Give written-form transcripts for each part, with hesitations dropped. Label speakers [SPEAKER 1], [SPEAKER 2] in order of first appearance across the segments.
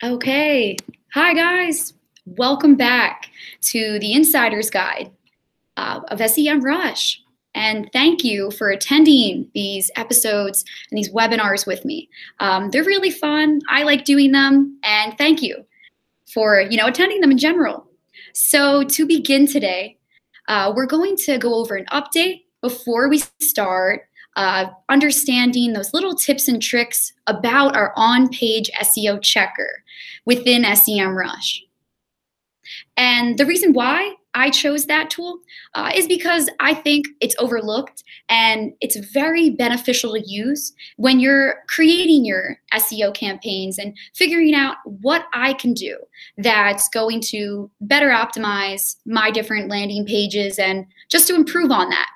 [SPEAKER 1] Okay. Hi, guys. Welcome back to the Insider's Guide of SEMrush. And thank you for attending these episodes and these webinars with me. They're really fun. I like doing them. And thank you for attending them in general. So to begin today, we're going to go over an update before we start understanding those little tips and tricks about our on-page SEO checker within SEMrush. And the reason why I chose that tool is because I think it's overlooked and it's very beneficial to use when you're creating your SEO campaigns and figuring out what I can do that's going to better optimize my different landing pages and just to improve on that,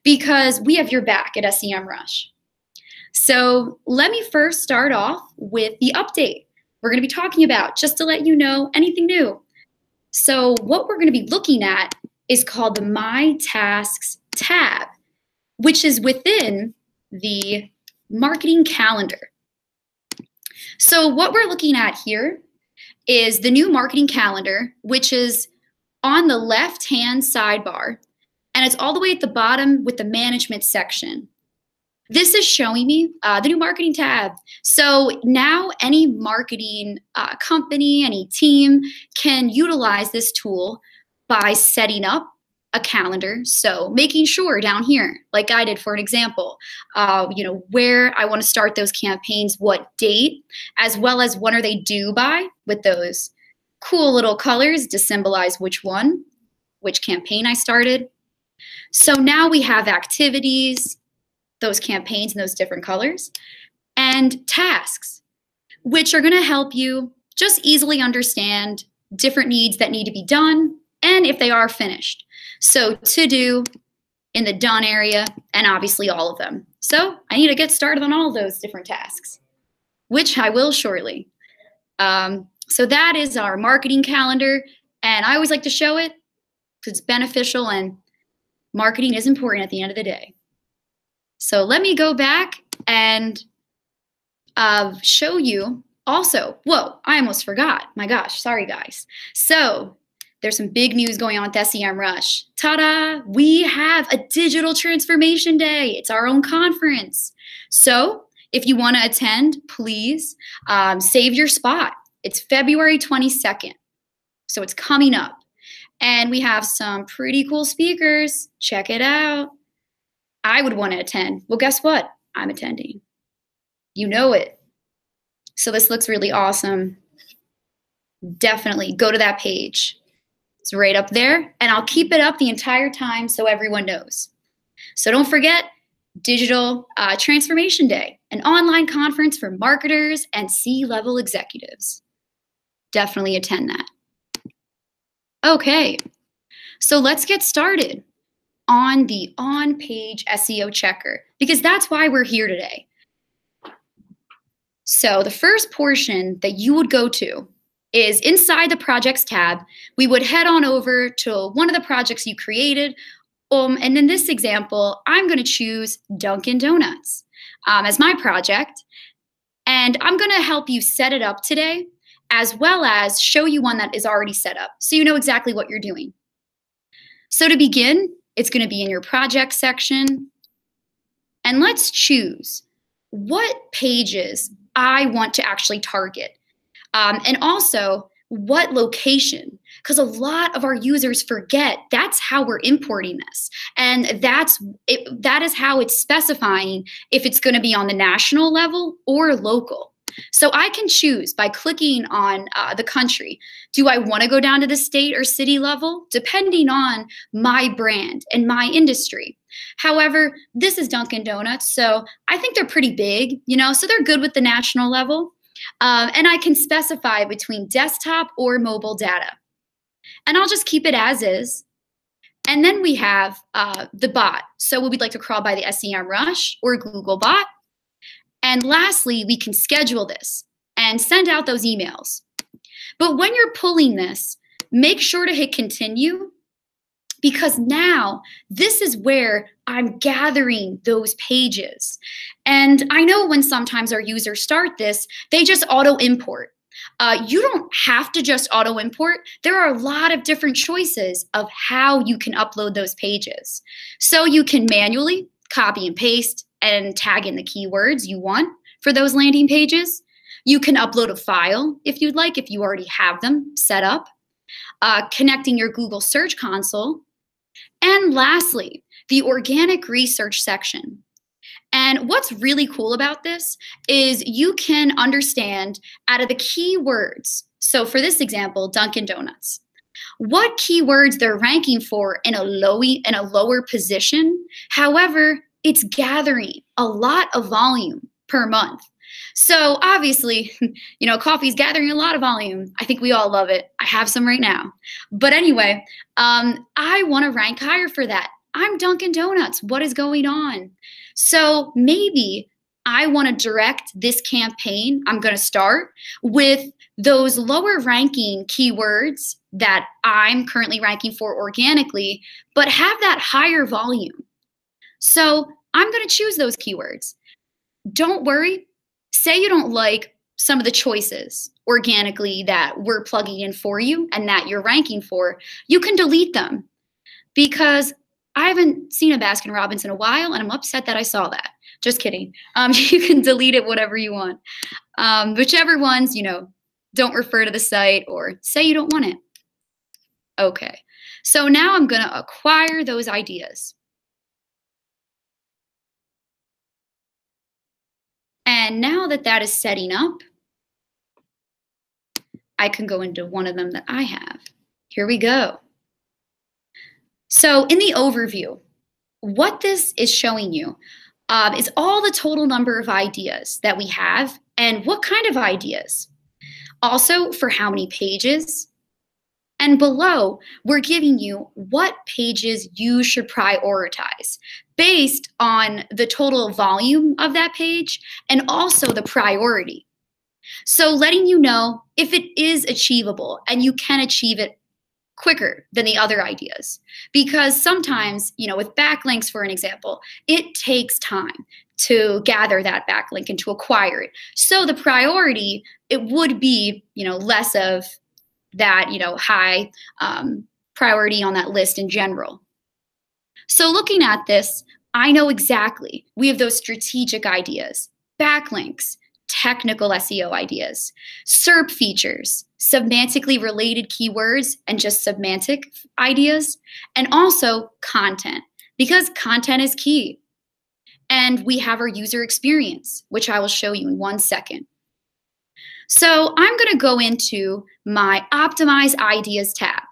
[SPEAKER 1] because we have your back at SEMrush. So let me first start off with the update we're going to be talking about, just to let you know anything new. So what we're going to be looking at is called the My Tasks tab, which is within the marketing calendar. So what we're looking at here is the new marketing calendar, which is on the left-hand sidebar, and it's all the way at the bottom with the management section. This is showing me the new marketing tab. So now any marketing company, any team can utilize this tool by setting up a calendar. So making sure down here, like I did for an example, where I want to start those campaigns, what date, as well as when are they due by, with those cool little colors to symbolize which campaign I started. So now we have activities, those campaigns in those different colors, and tasks, which are going to help you just easily understand different needs that need to be done and if they are finished. So to do in the done area, and obviously all of them. So I need to get started on all of those different tasks, which I will shortly. So that is our marketing calendar, and I always like to show it because it's beneficial and marketing is important at the end of the day. So let me go back and show you also. Whoa, I almost forgot. My gosh, sorry guys. So there's some big news going on with SEMrush. Ta-da! We have a digital transformation day. It's our own conference. So if you want to attend, please save your spot. It's February 22nd. So it's coming up. And we have some pretty cool speakers. Check it out. I would want to attend. Well, guess what? I'm attending. You know it. So this looks really awesome. Definitely go to that page. It's right up there, and I'll keep it up the entire time so everyone knows. So don't forget, Digital Transformation Day, an online conference for marketers and C-level executives. Definitely attend that. Okay, so let's get started on the on-page SEO checker, because that's why we're here today. So the first portion that you would go to is inside the projects tab. We would head on over to one of the projects you created. And in this example, I'm going to choose Dunkin' Donuts as my project. And I'm going to help you set it up today, as well as show you one that is already set up, so you know exactly what you're doing. So to begin, it's going to be in your project section. And let's choose what pages I want to actually target. And also what location, because a lot of our users forget that's how we're importing this. And that is how it's specifying if it's going to be on the national level or local. So I can choose by clicking on the country. Do I want to go down to the state or city level? Depending on my brand and my industry. However, this is Dunkin' Donuts, so I think they're pretty big, so they're good with the national level. And I can specify between desktop or mobile data. And I'll just keep it as is. And then we have the bot. So we'd like to crawl by the SEMrush or Google bot. And lastly, we can schedule this and send out those emails. But when you're pulling this, make sure to hit continue, because now this is where I'm gathering those pages. And I know when sometimes our users start this, they just auto import. You don't have to just auto import. There are a lot of different choices of how you can upload those pages. So you can manually copy and paste and tag in the keywords you want for those landing pages. You can upload a file if you'd like, if you already have them set up, connecting your Google Search Console. And lastly, the organic research section. And what's really cool about this is you can understand out of the keywords. So for this example, Dunkin' Donuts, what keywords they're ranking for in a lower position. However, it's gathering a lot of volume per month. So obviously, coffee's gathering a lot of volume. I think we all love it. I have some right now. But anyway, I want to rank higher for that. I'm Dunkin' Donuts. What is going on? So maybe I want to direct this campaign. I'm going to start with those lower ranking keywords that I'm currently ranking for organically, but have that higher volume. So I'm going to choose those keywords. Don't worry. Say you don't like some of the choices organically that we're plugging in for you and that you're ranking for. You can delete them because I haven't seen a Baskin-Robbins in a while, and I'm upset that I saw that. Just kidding. You can delete it whatever you want. Whichever ones, don't refer to the site or say you don't want it. Okay. So now I'm going to acquire those ideas. And now that that is setting up, I can go into one of them that I have. Here we go. So in the overview, what this is showing you is all the total number of ideas that we have and what kind of ideas. Also for how many pages. And below, we're giving you what pages you should prioritize based on the total volume of that page and also the priority. So letting you know if it is achievable and you can achieve it quicker than the other ideas. Because sometimes, with backlinks, for an example, it takes time to gather that backlink and to acquire it. So the priority, it would be, less of that, high priority on that list in general. So looking at this, I know exactly we have those strategic ideas, backlinks, technical SEO ideas, SERP features, semantically related keywords and just semantic ideas, and also content, because content is key. And we have our user experience, which I will show you in 1 second. So I'm going to go into my Optimize Ideas tab,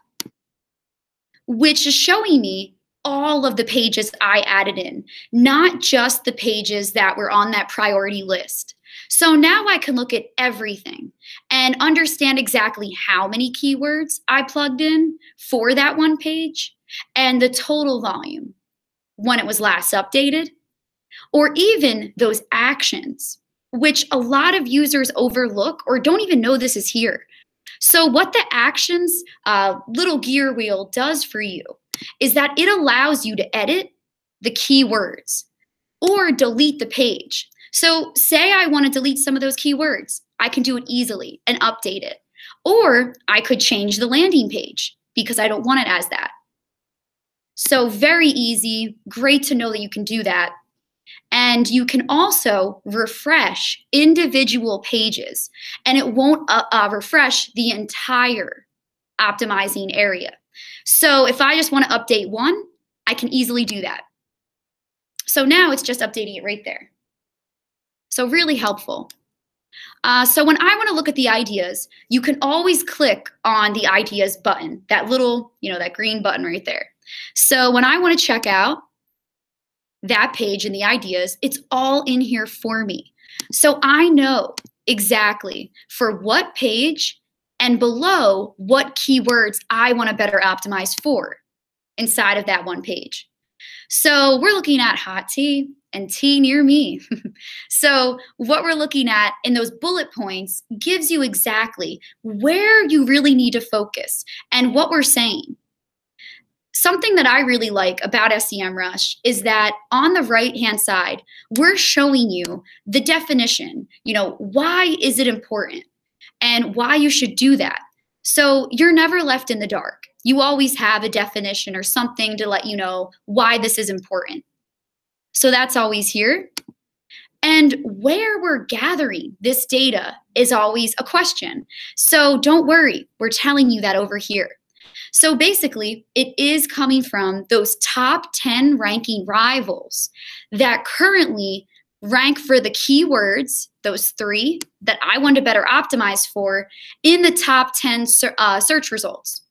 [SPEAKER 1] which is showing me all of the pages I added in, not just the pages that were on that priority list. So now I can look at everything and understand exactly how many keywords I plugged in for that one page and the total volume when it was last updated, or even those actions, which a lot of users overlook or don't even know this is here. So what the actions little gear wheel does for you is that it allows you to edit the keywords or delete the page. So say I want to delete some of those keywords. I can do it easily and update it. Or I could change the landing page because I don't want it as that. So very easy, great to know that you can do that. And you can also refresh individual pages and it won't refresh the entire optimizing area. So if I just want to update one, I can easily do that. So now it's just updating it right there. So really helpful. So when I want to look at the ideas, you can always click on the ideas button, that little, that green button right there. So when I want to check out that page and the ideas, it's all in here for me. So I know exactly for what page and below what keywords I want to better optimize for inside of that one page. So we're looking at hot tea and tea near me. So what we're looking at in those bullet points gives you exactly where you really need to focus and what we're saying. Something that I really like about SEMrush is that on the right-hand side, we're showing you the definition. Why is it important? and why you should do that. So you're never left in the dark. You always have a definition or something to let you know why this is important. So that's always here. And where we're gathering this data is always a question. So don't worry, we're telling you that over here. So basically, it is coming from those top 10 ranking rivals that currently rank for the keywords, those 3 that I want to better optimize for, in the top 10 search results.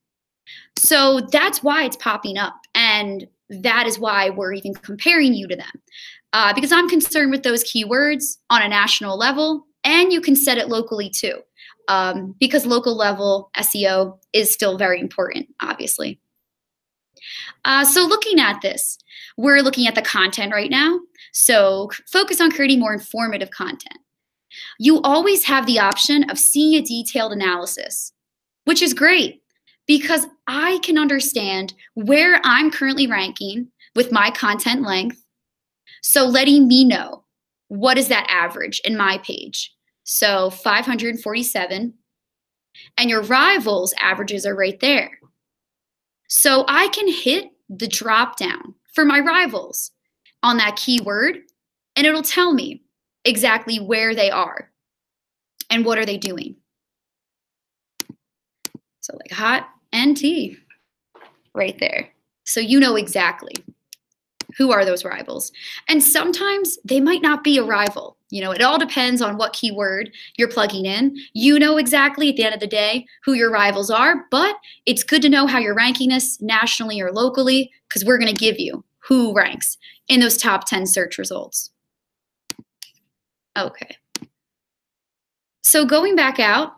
[SPEAKER 1] So that's why it's popping up, and that is why we're even comparing you to them. Because I'm concerned with those keywords on a national level, and you can set it locally too, because local level SEO is still very important, obviously. So looking at this, we're looking at the content right now. So focus on creating more informative content. You always have the option of seeing a detailed analysis, which is great because I can understand where I'm currently ranking with my content length. So letting me know what is that average in my page. So 547, and your rivals' averages are right there. So I can hit the drop down for my rivals on that keyword, and it'll tell me exactly where they are and what are they doing. So like hot and tea right there. So you know exactly who are those rivals. And sometimes they might not be a rival. You know, it all depends on what keyword you're plugging in. You know exactly at the end of the day who your rivals are, but it's good to know how you're ranking this nationally or locally, because we're going to give you who ranks in those top 10 search results. Okay. So going back out,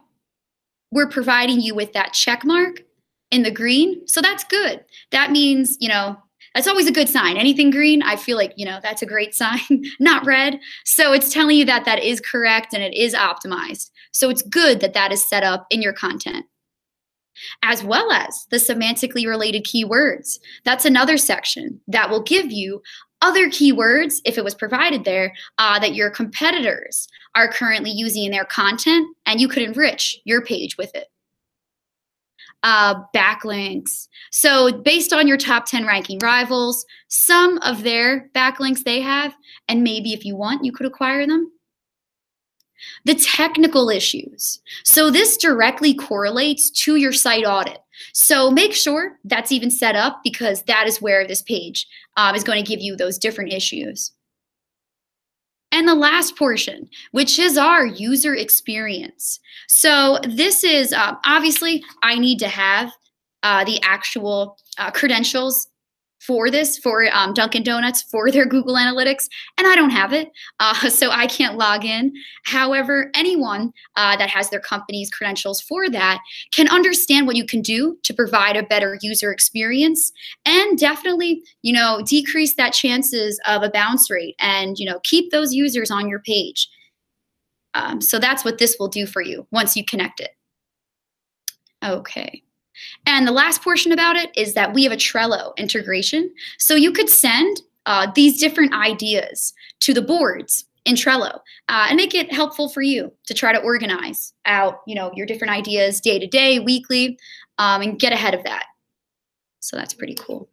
[SPEAKER 1] we're providing you with that check mark in the green. So that's good. That means, you know, that's always a good sign. Anything green, I feel like, you know, that's a great sign, not red. So it's telling you that that is correct and it is optimized. So it's good that that is set up in your content. As well as the semantically related keywords. That's another section that will give you other keywords, if it was provided there, that your competitors are currently using in their content, and you could enrich your page with it. Backlinks. So based on your top 10 ranking rivals, some of their backlinks they have, and maybe if you want, you could acquire them. The technical issues. So this directly correlates to your site audit. So make sure that's even set up, because that is where this page is going to give you those different issues. And the last portion, which is our user experience. So this is obviously I need to have the actual credentials for this, for Dunkin' Donuts, for their Google Analytics, and I don't have it, so I can't log in. However, anyone that has their company's credentials for that can understand what you can do to provide a better user experience, and definitely, you know, decrease that chances of a bounce rate, and, you know, keep those users on your page. So that's what this will do for you once you connect it. Okay. And the last portion about it is that we have a Trello integration. So you could send these different ideas to the boards in Trello and make it helpful for you to try to organize out, you know, your different ideas day to day, weekly, and get ahead of that. So that's pretty cool.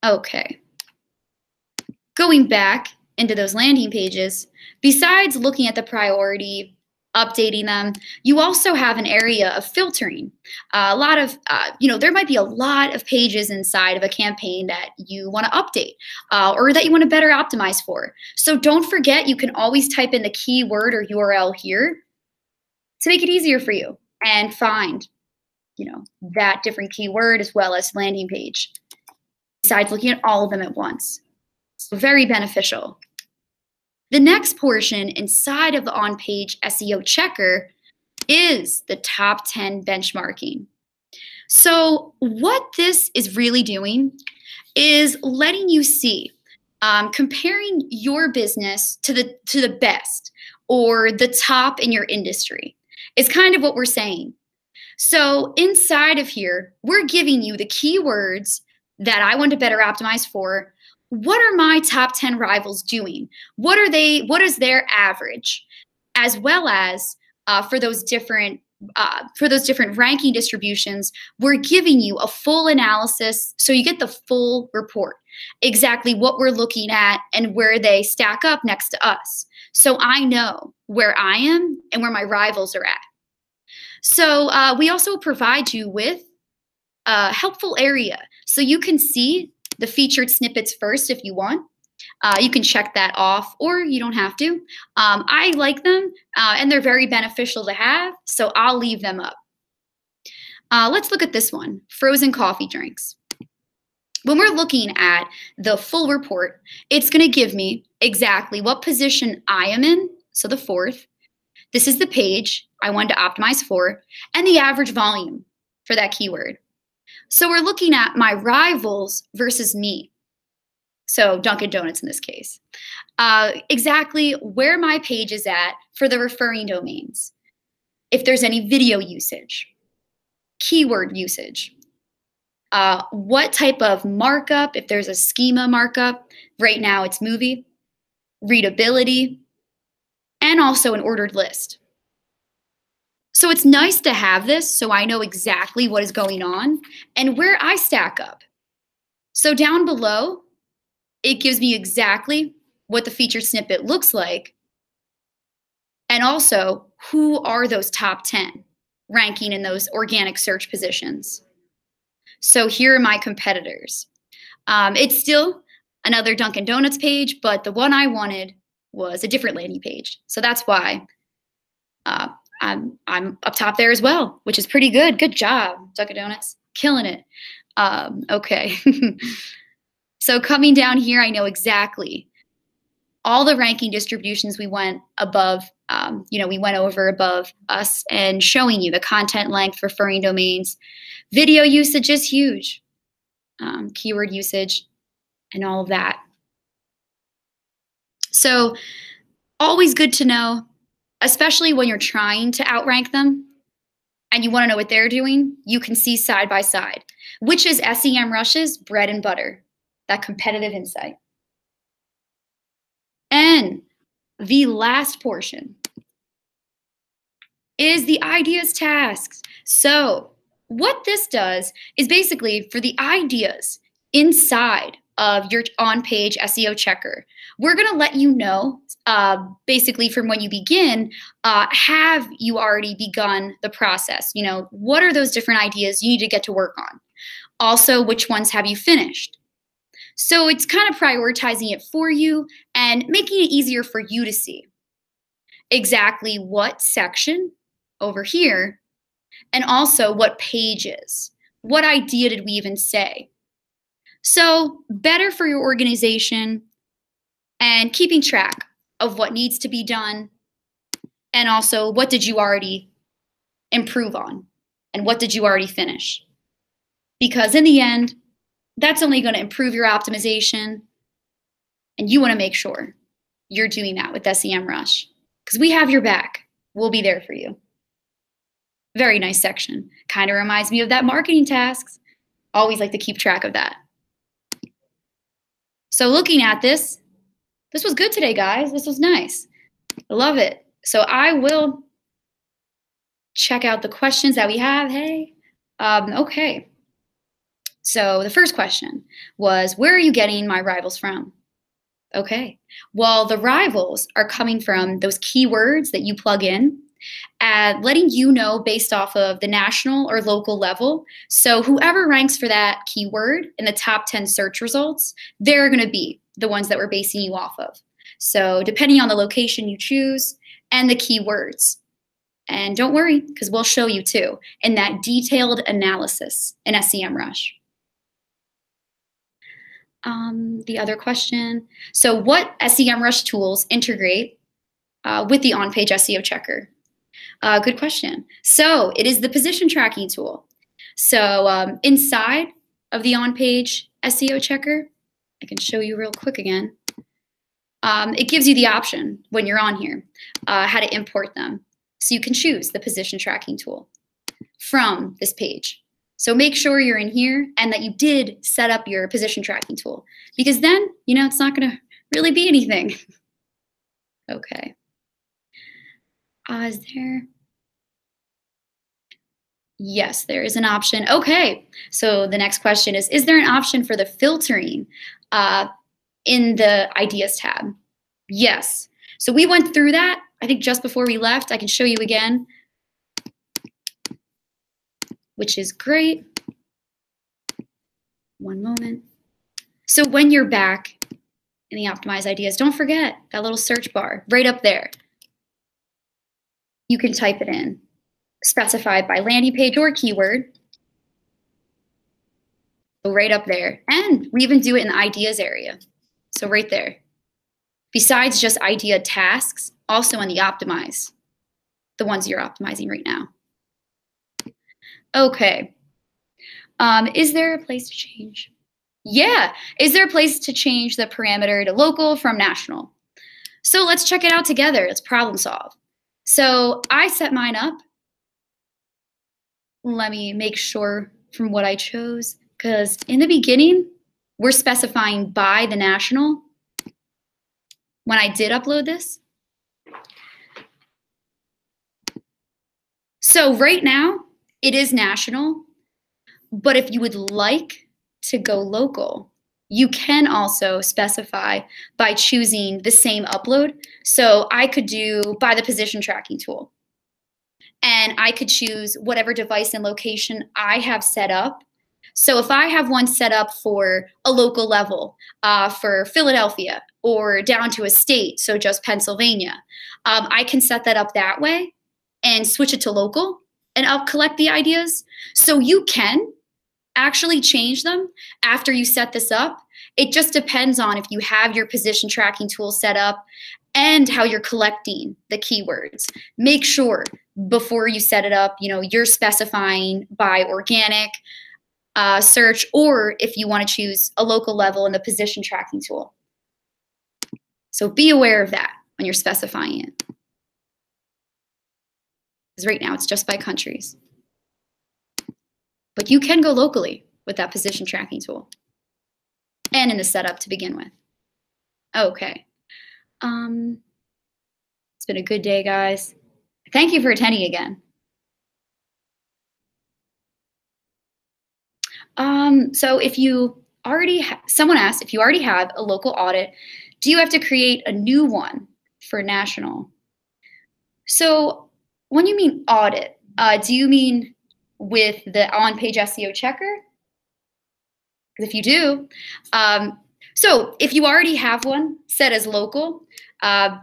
[SPEAKER 1] Okay. Going back into those landing pages, besides looking at the priority, updating them, you also have an area of filtering. A lot of, you know, there might be a lot of pages inside of a campaign that you want to update or that you want to better optimize for. So don't forget, you can always type in the keyword or URL here to make it easier for you and find, you know, that different keyword as well as landing page, besides looking at all of them at once. So very beneficial. The next portion inside of the On-Page SEO Checker is the top 10 benchmarking. So what this is really doing is letting you see, comparing your business to the best or the top in your industry is kind of what we're saying. So inside of here, we're giving you the keywords that I want to better optimize for. What are my top 10 rivals doing? What is their average? as well as for those different ranking distributions, we're giving you a full analysis so you get the full report, exactly what we're looking at and where they stack up next to us. So I know where I am and where my rivals are at. So we also provide you with a helpful area. So you can see the featured snippets first if you want. You can check that off, or you don't have to. I like them, and they're very beneficial to have, so I'll leave them up. Let's look at this one, frozen coffee drinks. When we're looking at the full report, it's going to give me exactly what position I am in, so the 4th. This is the page I wanted to optimize for, and the average volume for that keyword. So we're looking at my rivals versus me. So Dunkin' Donuts in this case. Exactly where my page is at for the referring domains. If there's any video usage, keyword usage, what type of markup, if there's a schema markup, right now it's movie, readability, and also an ordered list. So it's nice to have this so I know exactly what is going on and where I stack up. So down below, it gives me exactly what the featured snippet looks like, and also who are those top 10 ranking in those organic search positions. So here are my competitors. It's still another Dunkin' Donuts page, but the one I wanted was a different landing page. So that's why I'm up top there as well, which is pretty good. Good job, Dunkin' Donuts. Killing it. Okay. So coming down here, I know exactly all the ranking distributions we went above, we went over above us, and showing you the content length, referring domains. Video usage is huge. Keyword usage and all of that. So always good to know, especially when you're trying to outrank them and you want to know what they're doing. You can see side by side, which is SEMrush's bread and butter, that competitive insight. And the last portion is the ideas tasks. So what this does is basically for the ideas inside of your on-page SEO checker, we're going to let you know basically from when you begin, have you already begun the process? What are those different ideas you need to get to work on? Also, which ones have you finished? So it's kind of prioritizing it for you and making it easier for you to see exactly what section over here, and also what pages. What idea did we even say? So better for your organization and keeping track of what needs to be done, and also what did you already improve on and what did you already finish? Because in the end, that's only going to improve your optimization, and you want to make sure you're doing that with SEMrush, because we have your back. We'll be there for you. Very nice section. Kind of reminds me of that marketing tasks. Always like to keep track of that. So looking at this was good today, guys. This was nice. I love it. So I will check out the questions that we have. Hey, okay. So the first question was, where are you getting my rivals from? Okay, well, the rivals are coming from those keywords that you plug in, letting you know based off of the national or local level. So whoever ranks for that keyword in the top 10 search results, they're going to be the ones that we're basing you off of. So depending on the location you choose and the keywords. And don't worry, because we'll show you too in that detailed analysis in SEMrush. The other question, so what SEMrush tools integrate with the on-page SEO checker? Good question. So it is the position tracking tool. So inside of the on-page SEO checker, I can show you real quick again. It gives you the option when you're on here, how to import them. So you can choose the position tracking tool from this page. So make sure you're in here and that you did set up your position tracking tool, because then, it's not going to really be anything. Okay. Is there? Yes, there is an option. Okay, so the next question is there an option for the filtering in the Ideas tab? Yes. So we went through that, I think just before we left. I can show you again, which is great. One moment. So when you're back in the Optimize Ideas, don't forget that little search bar right up there. You can type it in, specified by landing page or keyword. So right up there. And we even do it in the Ideas area. So right there. Besides just idea tasks, also in the Optimize, the ones you're optimizing right now. Okay. Is there a place to change? Yeah. Is there a place to change the parameter to local from national? So let's check it out together. Let's problem solve. So I set mine up. Let me make sure from what I chose, because in the beginning, we're specifying by the national. When I did upload this. So right now, it is national, but if you would like to go local, you can also specify by choosing the same upload. So I could do by the position tracking tool. And I could choose whatever device and location I have set up. So if I have one set up for a local level, for Philadelphia, or down to a state, so just Pennsylvania, I can set that up that way and switch it to local, and I'll collect the ideas. So you can actually change them after you set this up. It just depends on if you have your position tracking tool set up and how you're collecting the keywords. Make sure before you set it up, you're specifying by organic search, or if you want to choose a local level in the position tracking tool. So be aware of that when you're specifying it. Because right now it's just by countries. But you can go locally with that position tracking tool and in the setup to begin with. Okay. It's been a good day, guys. Thank you for attending again. So if you already someone asked if you already have a local audit, do you have to create a new one for national? So when you mean audit, do you mean with the On-Page SEO Checker? Because if you do, so if you already have one set as local,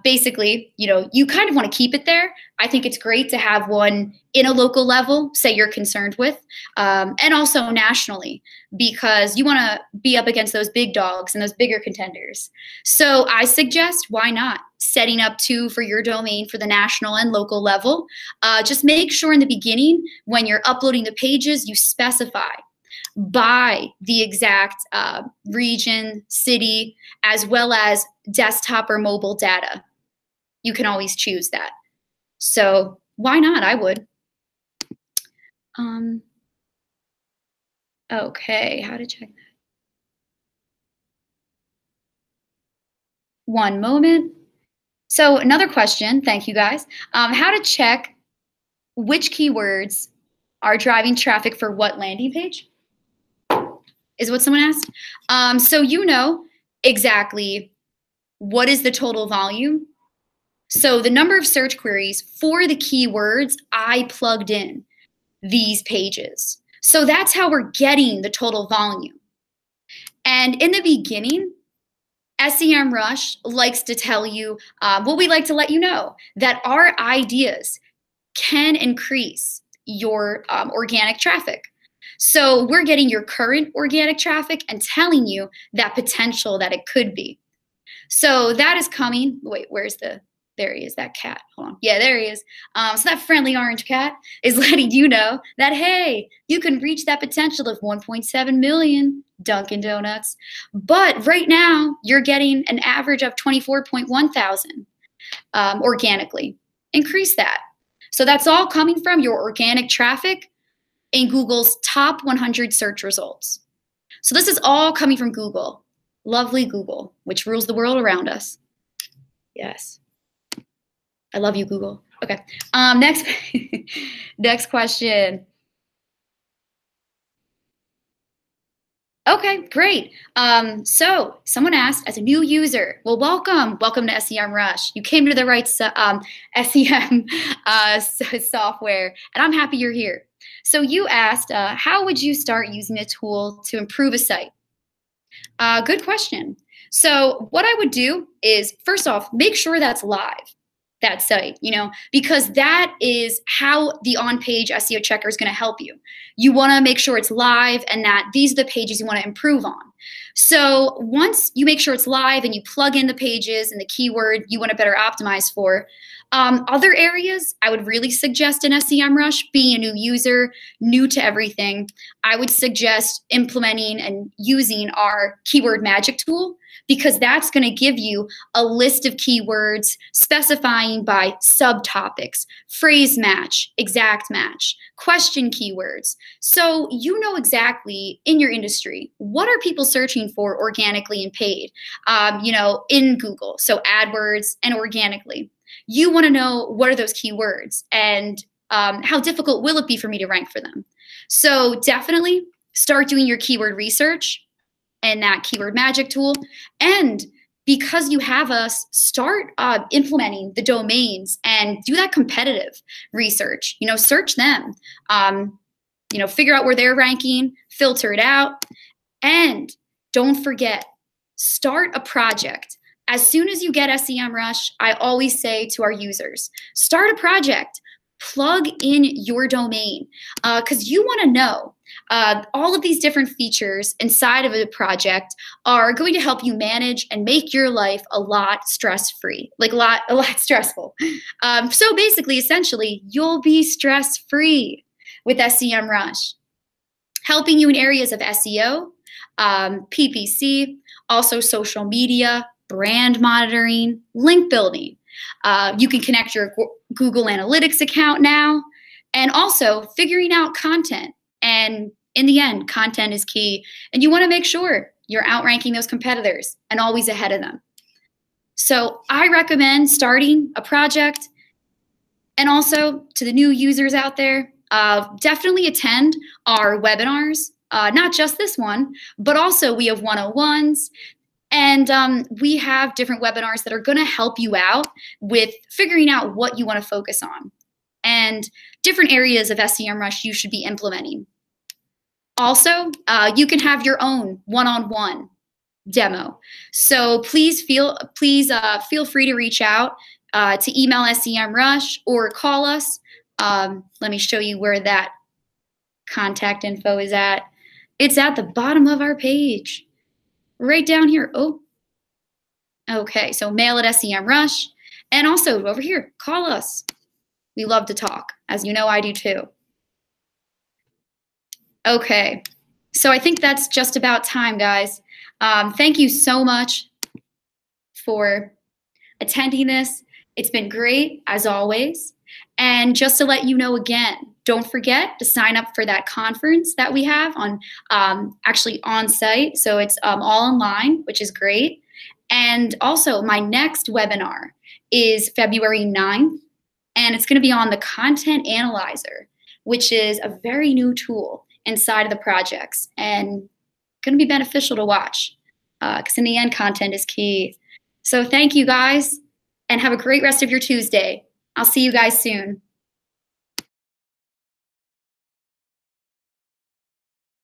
[SPEAKER 1] basically, you kind of want to keep it there. I think it's great to have one in a local level, say you're concerned with, and also nationally, because you want to be up against those big dogs and those bigger contenders. So I suggest, why not setting up two for your domain for the national and local level. Just make sure in the beginning, when you're uploading the pages, you specify by the exact region, city, as well as desktop or mobile data. You can always choose that. So why not? I would. Okay, how to check that? One moment. So another question, thank you guys. How to check which keywords are driving traffic for what landing page? Is what someone asked. So you know exactly what is the total volume. So the number of search queries for the keywords I plugged in these pages. So that's how we're getting the total volume. And in the beginning, SEMrush likes to tell you, we like to let you know that our ideas can increase your organic traffic. So we're getting your current organic traffic and telling you that potential that it could be. So that is coming. Wait, there he is, that cat. Hold on. Yeah, there he is. So that friendly orange cat is letting you know that, hey, you can reach that potential of 1.7 million Dunkin' Donuts. But right now, you're getting an average of 24.1 thousand organically. Increase that. So that's all coming from your organic traffic in Google's top 100 search results. So this is all coming from Google. Lovely Google, which rules the world around us. Yes. I love you, Google. Okay. Next, next question. Okay, great. So someone asked, as a new user, well, welcome to SEMrush. You came to the right SEM software, and I'm happy you're here. So you asked, how would you start using a tool to improve a site? Good question. So what I would do is, first off, make sure that's live, that site, because that is how the on-page SEO checker is going to help you. You want to make sure it's live and that these are the pages you want to improve on. So once you make sure it's live and you plug in the pages and the keyword you want to better optimize for, other areas I would really suggest in SEMrush, being a new user, new to everything, I would suggest implementing and using our keyword magic tool, because that's going to give you a list of keywords specifying by subtopics, phrase match, exact match, question keywords. So you know exactly in your industry, what are people searching for organically and paid, in Google, so AdWords and organically. You want to know what are those keywords and how difficult will it be for me to rank for them. So definitely start doing your keyword research and that keyword magic tool. And because you have us, start implementing the domains and do that competitive research. Search them, figure out where they're ranking, filter it out. And don't forget, start a project. As soon as you get SEMrush, I always say to our users, start a project, plug in your domain, because you want to know all of these different features inside of a project are going to help you manage and make your life a lot stress-free, like a lot stressful. So basically, essentially, you'll be stress-free with SEMrush, helping you in areas of SEO, PPC, also social media, brand monitoring, link building. You can connect your Google Analytics account now, and also figuring out content. And in the end, content is key. And you want to make sure you're outranking those competitors and always ahead of them. So I recommend starting a project. And also to the new users out there, definitely attend our webinars, not just this one, but also we have 101s. And we have different webinars that are going to help you out with figuring out what you want to focus on and different areas of SEMrush you should be implementing. Also, you can have your own one-on-one demo. So please feel free to reach out to email SEMrush or call us. Let me show you where that contact info is at. It's at the bottom of our page. Right down here. Oh, okay. So mail at SEMrush. And also over here, call us. We love to talk. As you know, I do too. Okay. So I think that's just about time, guys. Thank you so much for attending this. It's been great, as always. And just to let you know again, don't forget to sign up for that conference that we have on actually on site. So it's all online, which is great. And also my next webinar is February 9th, and it's going to be on the Content Analyzer, which is a very new tool inside of the projects and going to be beneficial to watch because in the end, content is key. So thank you guys and have a great rest of your Tuesday. I'll see you guys soon.